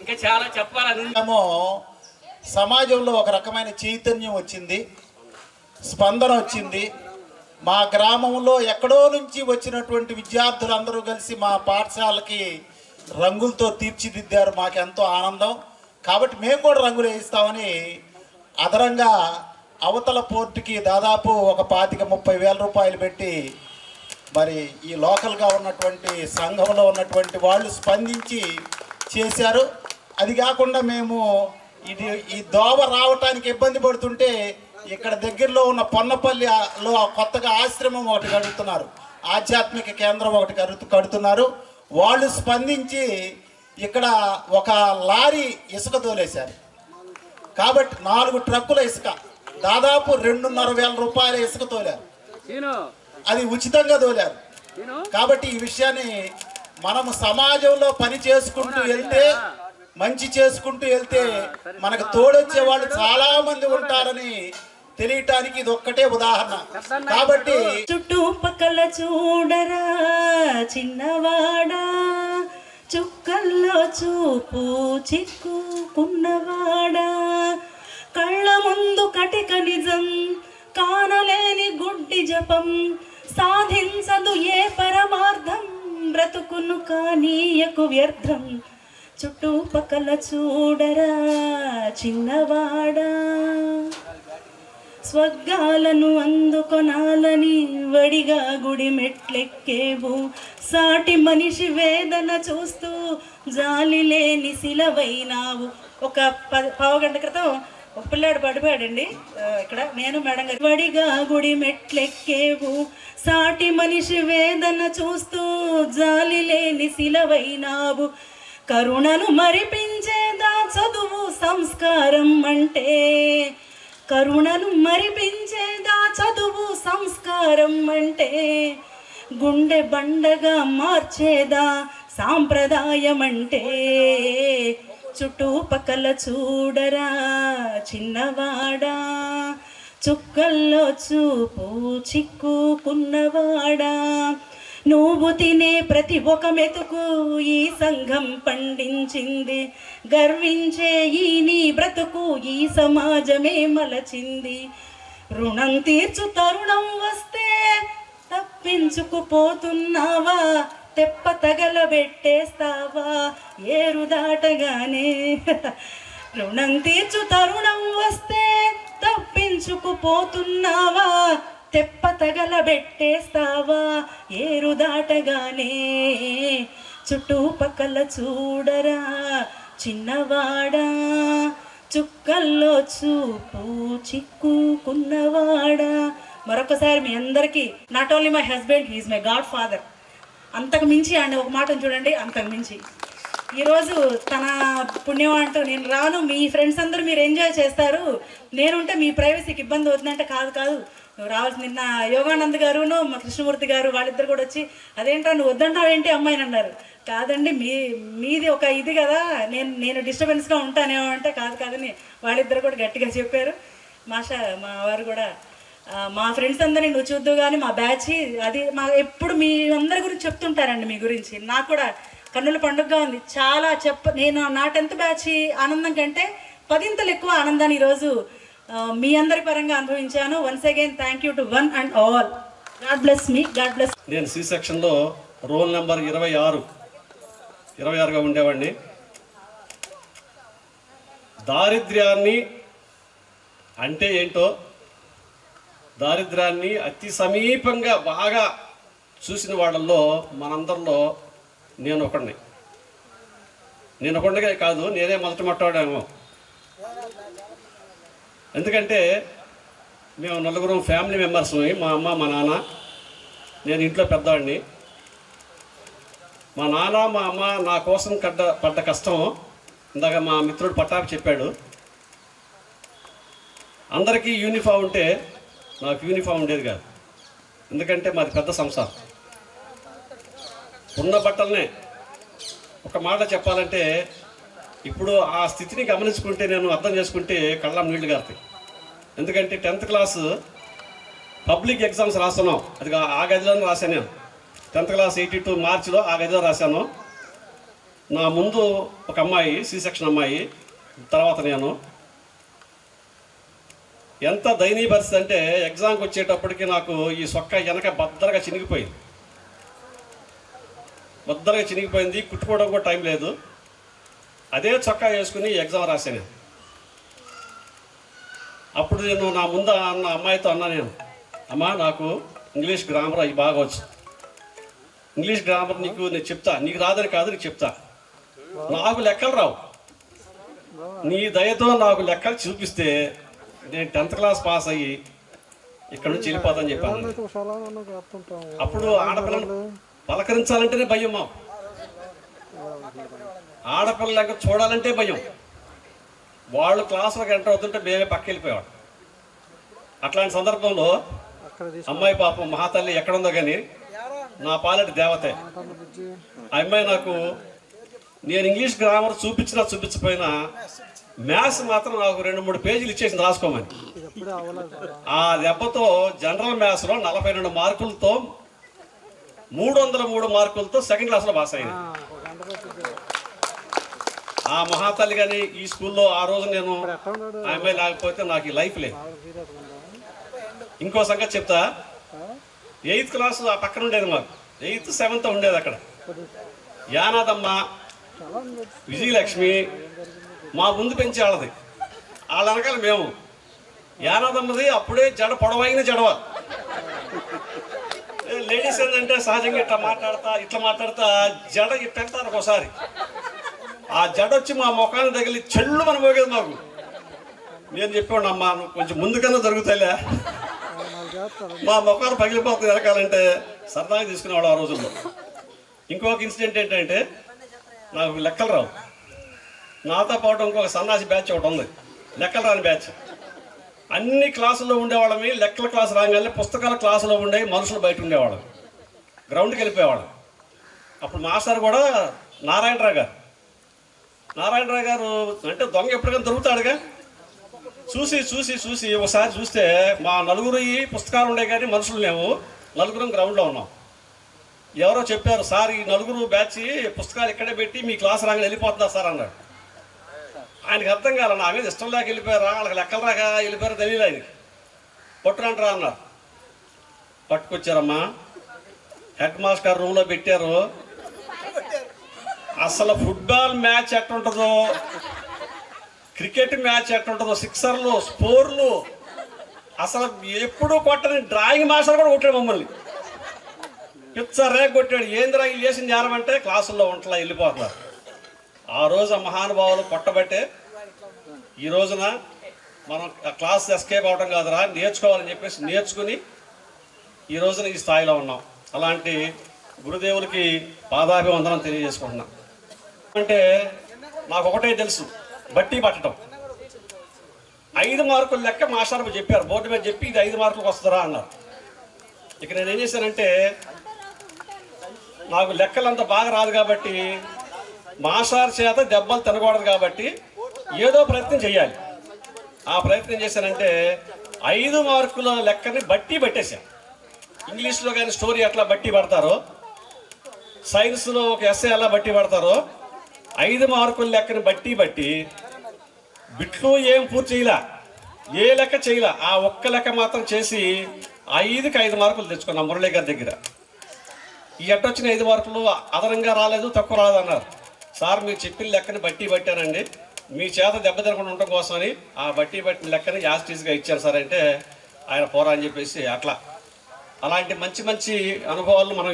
ఇంకా చాలా చెప్పాలని.
సమాజంలో ఒక రకమైన చైతన్యం వచ్చింది, స్పందన వచ్చింది. మా గ్రామంలో ఎక్కడో నుంచి వచ్చినటువంటి విద్యార్థులందరూ కలిసి మా పాఠశాలకి రంగులతో తీర్చిదిద్దారు. మాకెంతో ఆనందం. కాబట్టి మేము కూడా రంగులు వేయిస్తామని అదనంగా అవతల పోర్టుకి దాదాపు ఒక 25-30 వేల రూపాయలు పెట్టి మరి ఈ లోకల్గా ఉన్నటువంటి సంఘంలో ఉన్నటువంటి వాళ్ళు స్పందించి చేశారు. అది కాకుండా మేము ఈ దోవ రావటానికి ఇబ్బంది పడుతుంటే ఇక్కడ దగ్గరలో ఉన్న పొన్నపల్లిలో కొత్తగా ఆశ్రమం ఒకటి కడుతున్నారు, ఆధ్యాత్మిక కేంద్రం ఒకటి కడుతున్నారు. వాళ్ళు స్పందించి ఇక్కడ ఒక లారీ ఇసుక తోలేశారు. కాబట్టి 4 ట్రక్కుల ఇసుక దాదాపు 2,500 రూపాయల ఇసుక తోలారు. అది ఉచితంగా తోలారు. కాబట్టి ఈ విషయాన్ని మనము సమాజంలో పని చేసుకుంటూ వెళ్తే, మంచి చేసుకుంటూ వెళ్తే మనకు తోడొచ్చే వాళ్ళు చాలా మంది ఉంటారని తెలియటానికి ఇది ఒక్కటే ఉదాహరణ. కాబట్టి
చుట్టుపక్కల చూడరా చిన్నవాడా, చుక్కల్లో చూపు చిక్కుకున్నవాడా, కళ్ళ ముందు కటిక నిజం కానలేని గుడ్డి జపం, సాధించదు ఏ పరమార్థం బ్రతుకును కానీయకు వ్యర్థం, చుట్టుపక్కల చూడరా చిన్నవాడా, స్వర్గాలను అందుకొనాలని వడిగా గుడి మెట్లెక్కేవు, సాటి మనిషి వేదన చూస్తూ జాలి లేని శిలవైనావు. ఒక పావుగంట క్రితం ఒక పిల్లాడు పడిపోయాడండి ఇక్కడ, నేను మేడం గారు. వడిగా గుడి మెట్లెక్కేవు, సాటి మనిషి వేదన చూస్తూ జాలి లేని శిలవైనావు, కరుణను మరిపించేదా చదువు సంస్కారం అంటే, కరుణను మరిపించేదా చదువు సంస్కారం అంటే, గుండె బండగా మార్చేదా సాంప్రదాయం అంటే, చుట్టుపక్కల చూడరా చిన్నవాడా, చుక్కల్లో చూపు చిక్కుకున్నవాడా, నువ్వు తినే ప్రతి ఒక్క మెతుకు ఈ సంఘం పండించింది, గర్వించే ఈ నీ బ్రతుకు ఈ సమాజమే మలచింది, రుణం తీర్చు తరుణం వస్తే తప్పించుకుపోతున్నావా, తెప్ప తగలబెట్టేస్తావా ఏరు దాటగానే, రుణం తీర్చు తరుణం వస్తే తప్పించుకుపోతున్నావా, తెప్ప తగలబెట్టేస్తావా ఏరు దాటగానే, చుట్టుపక్కల చూడరా చిన్నవాడా, చుక్కల్లో చూపు చిక్కుకున్నవాడా. మరొకసారి మీ అందరికీ, not only my husband, he's my godfather. అంతకు మించి అండి, ఒక మాటను చూడండి, అంతకు మించి ఈరోజు తన పుణ్యం అంటూ నేను రాను, మీ ఫ్రెండ్స్ అందరూ మీరు ఎంజాయ్ చేస్తారు, నేనుంటే మీ ప్రైవసీకి ఇబ్బంది అవుతుందంటే కాదు కాదు నువ్వు రావాల్సి. నిన్న యోగానంద్ గారును మా కృష్ణమూర్తి గారు వాళ్ళిద్దరు కూడా వచ్చి అదేంటా నువ్వు వద్దంటావేంటి అమ్మాయిని అన్నారు. కాదండి మీది ఒక ఇది కదా, నేను డిస్టర్బెన్స్గా ఉంటానేమో అంటే కాదు కాదని వాళ్ళిద్దరు కూడా గట్టిగా చెప్పారు. మా వారు కూడా మా ఫ్రెండ్స్ అందరినీ నువ్వు చూద్దు కానీ మా బ్యాచ్ అది మా ఎప్పుడు మీ అందరి గురించి చెప్తుంటారండి, మీ గురించి నాకు కూడా కన్నుల పండుగగా ఉంది. చాలా నేను నా 10th బ్యాచ్ ఆనందం కంటే 10ంతలు ఎక్కువ ఆనందాన్ని ఈరోజు మీ అందరి పరంగా అనుభవించాను. Once again thank you to one and all. God bless మీ, గాడ్ బ్లెస్.
నేను సి సెక్షన్లో రోల్ నెంబర్ 26గా ఉండేవాడిని. దారిద్ర్యాన్ని అంటే ఏంటో, దారిద్ర్యాన్ని అతి సమీపంగా బాగా చూసిన వాళ్ళల్లో మనందరిలో నేను ఒకడినే కాదు, నేనే మొదటి మట్టవాడేమో. ఎందుకంటే మేము 4 ఫ్యామిలీ మెంబర్స్, మా అమ్మ మా నాన్న, నేను ఇంట్లో పెద్దవాడిని. మా నాన్న మా అమ్మ నా కోసం పడ్డ కష్టం ఇందాక మా మిత్రుడు పట్టాపి చెప్పాడు. అందరికీ యూనిఫామ్ ఉంటే నాకు యూనిఫామ్ ఉండేది కాదు, ఎందుకంటే మాది పెద్ద సంసారం. ఉన్న బట్టలనే ఒక మాట చెప్పాలంటే, ఇప్పుడు ఆ స్థితిని గమనించుకుంటే, నేను అర్థం చేసుకుంటే కళ్ళం నీళ్లు గారుతాయి. ఎందుకంటే 10th క్లాస్ పబ్లిక్ ఎగ్జామ్స్ రాస్తున్నాం, అది ఆ గదిలోనే రాశాను నేను. 10th క్లాస్ 82 మార్చిలో ఆ గదిలో రాశాను. నా ముందు ఒక అమ్మాయి, సి సెక్షన్ అమ్మాయి, తర్వాత నేను. ఎంత దయనీయ పరిస్థితి అంటే, ఎగ్జామ్కి వచ్చేటప్పటికి నాకు ఈ సొక్క వెనక బద్దరగా చినిగిపోయింది, కుట్టుకోవడం కూడా టైం లేదు. అదే చొక్కా వేసుకుని ఎగ్జామ్ రాశాను. అప్పుడు నేను నా ముందు అన్న అమ్మాయితో అన్నా, నేను అమ్మా నాకు ఇంగ్లీష్ గ్రామర్ అవి బాగా వచ్చు, ఇంగ్లీష్ గ్రామర్ నేను చెప్తా, నీకు రాదని కాదు నీకు చెప్తా, నాకు లెక్కలు రావు, నీ దయతో నాకు లెక్కలు చూపిస్తే నేను 10th క్లాస్ పాస్ అయ్యి ఇక్కడ నుంచి వెళ్ళిపోతాను చెప్పాను. అప్పుడు ఆడపిల్లలు పలకరించాలంటేనే భయం, మా ఆడపిల్లలకు చూడాలంటే భయం. వాళ్ళు క్లాసులకు ఎంటర్ అవుతుంటే మేమే పక్క వెళ్ళిపోయేవాడు. అట్లాంటి సందర్భంలో అమ్మాయి పాపం మహాతల్లి ఎక్కడుందో కానీ నా పాలటి దేవతే. ఆ అమ్మాయి నాకు, నేను ఇంగ్లీష్ గ్రామర్ చూపించకపోయినా మ్యాథ్స్ మాత్రం నాకు 2-3 పేజీలు ఇచ్చేసింది రాసుకోమని. ఆ దెబ్బతో జనరల్ మ్యాథ్స్లో 42 మార్కులతో 303 మార్కులతో 2nd క్లాస్లో పాస్ అయ్యింది. ఆ మహాతల్లి కానీ ఈ స్కూల్లో ఆ రోజు నేను ఆ అమ్మాయి లేకపోతే నాకు ఈ లైఫ్ లేదు. ఇంకో సంగతి చెప్తా, 8th క్లాస్ ఆ పక్కన ఉండేది, మాకు 8th 7th ఉండేది అక్కడ. యానాదమ్మ విజయలక్ష్మి మా ముందు పెంచి వాళ్ళది, వాళ్ళ వెనకాల మేము. యానాదమ్మది అప్పుడే జడ పొడవైన జడవ. లేడీస్ ఏంటంటే సహజంగా ఇట్లా మాట్లాడతా జడ ఇట్లా వెళ్తారు ఒకసారి. ఆ జడ వచ్చి మా ముఖాన్ని తగిలి చెల్లు మనం పోగేది మాకు. నేను చెప్పాను, అమ్మా నువ్వు కొంచెం ముందుకన్నా జరుగుతాయిలే, మా ముఖాలు పగిలిపోతుంది వెనకాలంటే సరదాగా తీసుకునేవాడు ఆ రోజుల్లో. ఇంకొక ఇన్సిడెంట్ ఏంటంటే, నాకు లెక్కలు రావు. నాతో పాటు ఇంకొక సన్నాసి బ్యాచ్ ఒకటి ఉంది, లెక్కలు రాని బ్యాచ్. అన్ని క్లాసుల్లో ఉండేవాళ్ళమి. లెక్కల క్లాసు రాగానే పుస్తకాల క్లాసులో ఉండే మనుషులు బయట ఉండేవాళ్ళం, గ్రౌండ్కి వెళ్ళిపోయేవాళ్ళం. అప్పుడు మాస్టర్ కూడా నారాయణరావు గారు అంటే దొంగ ఎప్పటికైనా దొరుకుతాడుగా. చూసి ఒకసారి చూస్తే మా నలుగురు ఈ పుస్తకాలు ఉండే కానీ మనుషులు లేవు, నలుగురం గ్రౌండ్లో ఉన్నాం. ఎవరో చెప్పారు, సార్ ఈ నలుగురు బ్యాచ్ పుస్తకాలు ఇక్కడే పెట్టి మీ క్లాస్ రాగానే వెళ్ళిపోతుందా సార్ అన్నాడు. ఆయనకి అర్థం కాల, నా మీద ఇష్టం లేక వెళ్ళిపోయారా, వాళ్ళకి లెక్కలు రాక వెళ్ళిపోయారా తెలియదు ఆయనకి. పట్టురంటరా అన్నారు. పట్టుకొచ్చారమ్మా, హెడ్ మాస్టర్ రూమ్లో పెట్టారు. అసలు ఫుట్బాల్ మ్యాచ్ ఎట్టుంటుందో, క్రికెట్ మ్యాచ్ ఎట్టుంటుందో, సిక్సర్లు స్కోర్లు అసలు ఎప్పుడూ కొట్టని డ్రాయింగ్ మాస్టర్ కూడా కొట్టాడు మమ్మల్ని. పిచ్చరే కొట్టాడు. ఏందిరా వీళ్ళు చేసిన జ్ఞానం అంటే క్లాసుల్లో ఉంటలా వెళ్ళిపోతున్నారు. ఆ రోజు ఆ మహానుభావులు కొట్టబట్టే ఈ రోజున మనం క్లాస్ ఎస్కేప్ అవడం కాదురా, నేర్చుకోవాలని చెప్పేసి నేర్చుకుని ఈ రోజున ఈ స్థాయిలో ఉన్నాం. అలాంటి గురుదేవులకి పాదాభివందనం తెలియజేసుకుంటున్నాం. అంటే నాకు ఒకటే తెలుసు, బట్టి పట్టడం. 5 మార్కులు లెక్క మాస్టర్ చెప్పారు, బోర్డు మీద చెప్పి ఇది 5 మార్కులకు వస్తుందా అన్నారు. ఇక నేను ఏం చేశానంటే, నాకు లెక్కలు అంత బాగా రాదు కాబట్టి, మాస్టర్ చేత దెబ్బలు తినకూడదు కాబట్టి ఏదో ప్రయత్నం చేయాలి. ఆ ప్రయత్నం చేశానంటే 5 మార్కుల లెక్కని బట్టి పట్టేశాను. ఇంగ్లీష్లో కానీ స్టోరీ ఎట్లా బట్టి పడతారో, సైన్స్లో ఒక ఎస్సే ఎలా బట్టి పడతారో, 5 మార్కుల లెక్కని బట్టి బిట్లు ఏం పూర్తి చేయలే, ఏ లెక్క చేయలే. ఆ ఒక్క లెక్క మాత్రం చేసి 5కి 5 మార్కులు తెచ్చుకున్నా మురళీ గారి దగ్గర. ఈ ఎట్టొచ్చిన 5 మార్కులు అదనంగా రాలేదు, తక్కువ రాలేదు అన్నారు. సార్ మీరు చెప్పిన లెక్కని బట్టి పట్టానండి, మీ చేత దెబ్బ తినకుండా ఉండటం కోసమని ఆ బట్టి పట్టిన లెక్కని యాస్టీస్గా ఇచ్చారు సార్ అంటే ఆయన పోరా అని చెప్పేసి అట్లా. అలాంటి మంచి మంచి అనుభవాలు మనం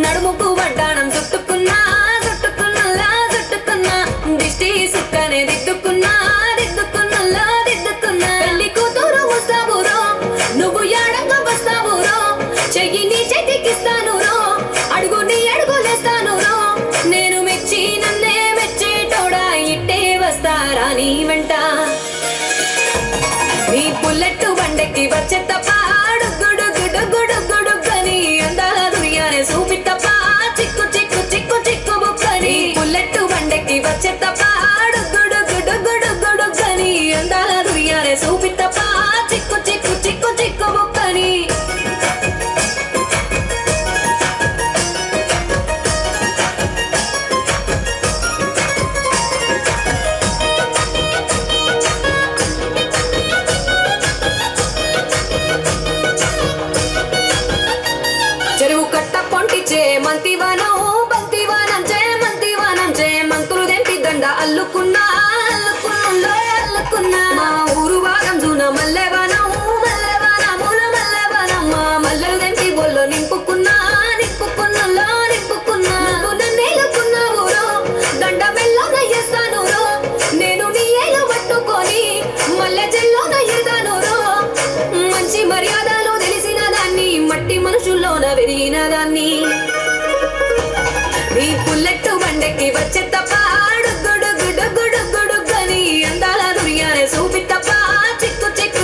నడుముకు వడ్డాణం చుట్టుకున్నా దిష్టి సుక్కనే దిద్దుకున్నా పెళ్లి కూతురు వస్తావురో, నువ్వు ఎడంగా వస్తావురో, చెయ్యి నీ చేతికిస్తాను రో, అడుగు నీ అడుగులేస్తాను రో, నేను మెచ్చి నన్నే మెచ్చేటోడా, ఇట్టే వస్తారా నీ వెంట. నీ బుల్లెట్ బండెక్కి వచ్చే తప్ప గుడుగుడుగుడుగుడుగని అందాల దునియానే చూపి తప్ప చిక్కు బుక్కని. బుల్లెట్ బండెక్కి వచ్చే తప్ప గుడుగుడుగుడుగుడుగని అందాల దునియానే చూపి తప్ప చిక్కు బుక్కని. చెరువు కట్ట పొంటిచే మంతివనం చే మంతులు దెంపి దండ అల్లుకున్నా మా ఊరు భాగం జూన మల్లెవనం మా మల్లెలు దెంపి బొల్లో నింపుకున్నా నన్నేలుకున్నావు రో, దండ మెల్లో నయ్యేస్తాను రో, నేను నీ ఏలు పట్టుకొని మల్లె చెల్లో నయ్యేదాను రో. మంచి మర్యాదలు తెలిసిన దాన్ని, మట్టి మనుషుల్లోన పెరిగిన దాన్ని. నీ బుల్లెట్ బండెక్కి వచ్చే తప్ప గుడుగుడుగుడుగుడుగని అందాల దునియానే చూపి తప్ప చిక్కు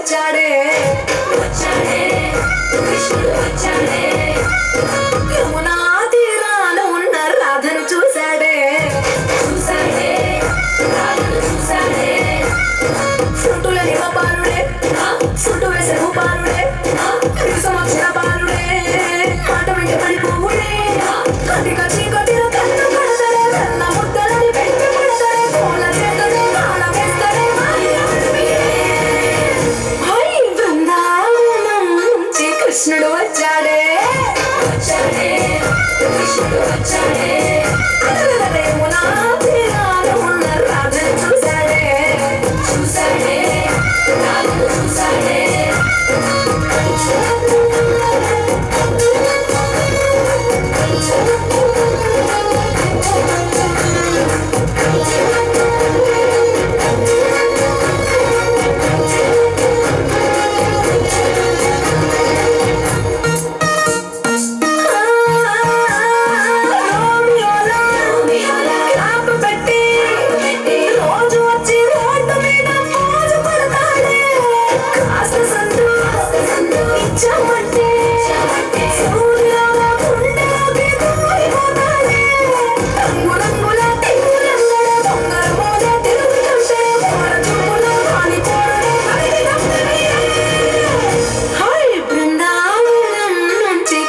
వచ్చాడే వచ్చాడే కృష్ణుడు వచ్చాడే యమునా తీరాన ఉన్న రాధను చూశాడే చూశాడే రాధను చూశాడే సుట్టుల నిమ పాలుడే సుట్టు వేసిన పాలుడే సమక్షణ పాలుడే మాట వెంట పడిపోవుడే కటిక చీకటిలో కన్ను పడతడే వెన్న ముద్దలని పెట్టి పడతడే పూల చేతడే కాల వేస్తడే హై బృందావనం నుంచి కృష్ణుడు వచ్చాడే వచ్చాడే కృష్ణుడు వచ్చాడే యమునా తీరాన ఉన్న రాధను చూశాడే చూశాడే రాధను చూశాడే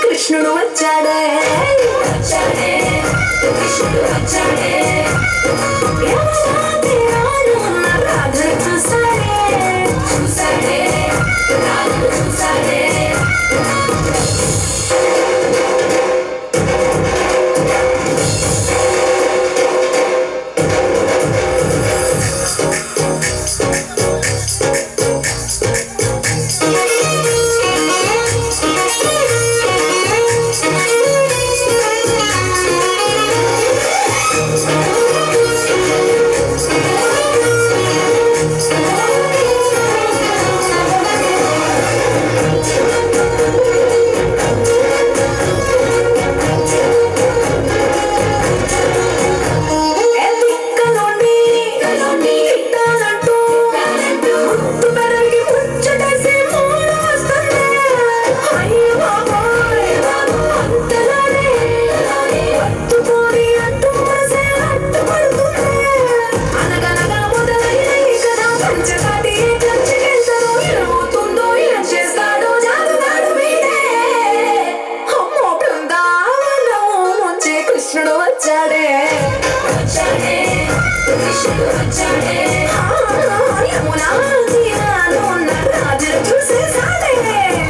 కృష్ణుడు వచ్చాడే వచ్చాడే కృష్ణుడు వచ్చాడే యమునా తీరాన ఉన్న రాధను చూశాడే చూశాడే రాధను చూశాడే కృష్ణుడు వచ్చాడే వచ్చాడే కృష్ణుడు వచ్చాడే యమునా తీరాన ఉన్న రాధను చూసేశాడే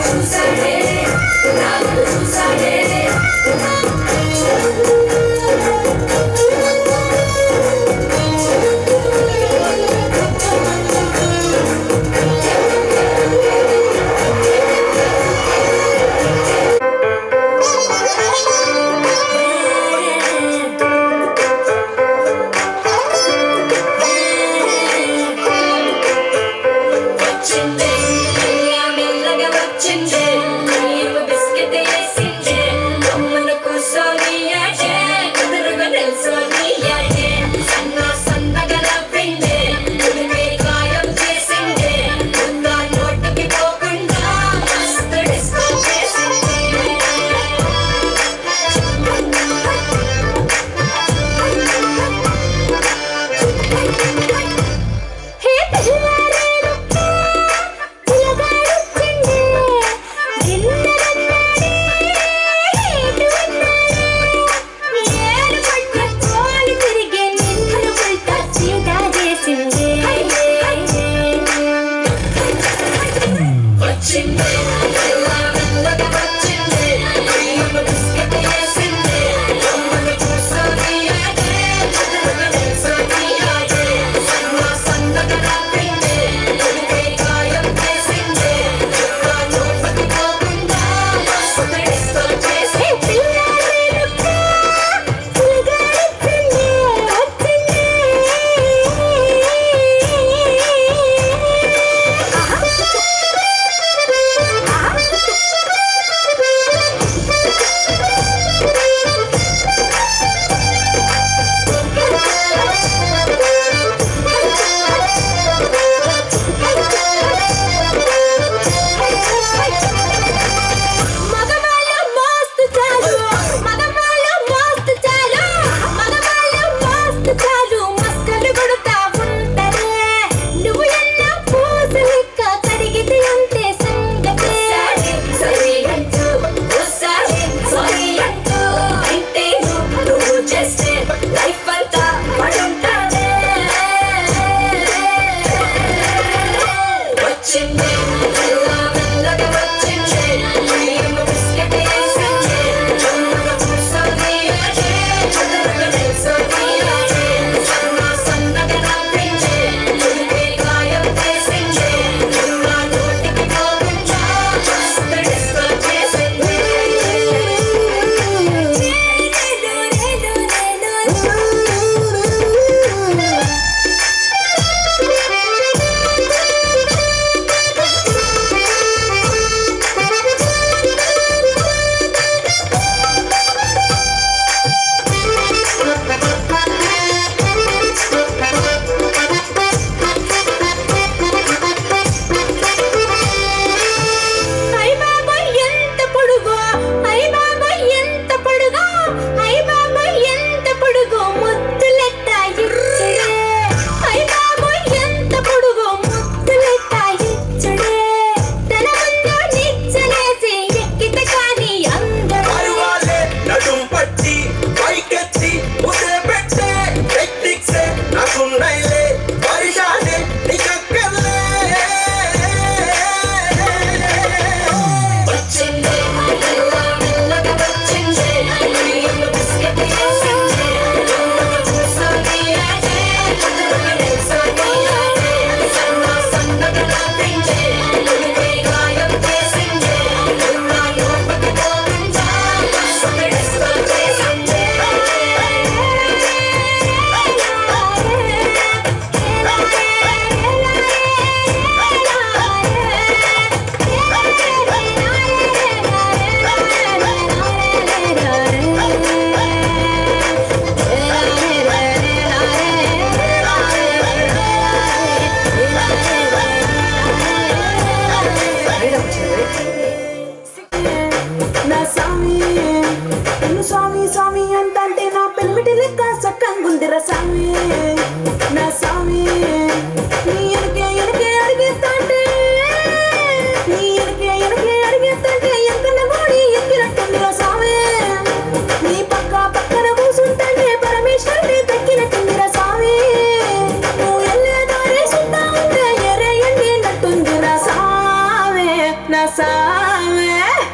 చూశాడే రాధను చూశాడే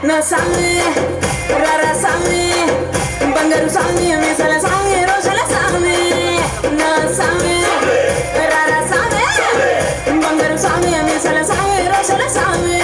నా సామి రారా సామి బంగారు సామి మీసల సామి రోజుల సామి నా సామి రారా సామి బంగారు సామి మీసల సామి రోజుల సామి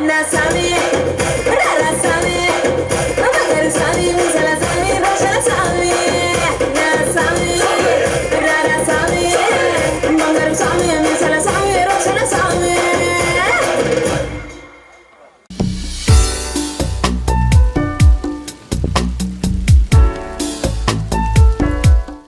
నా సామి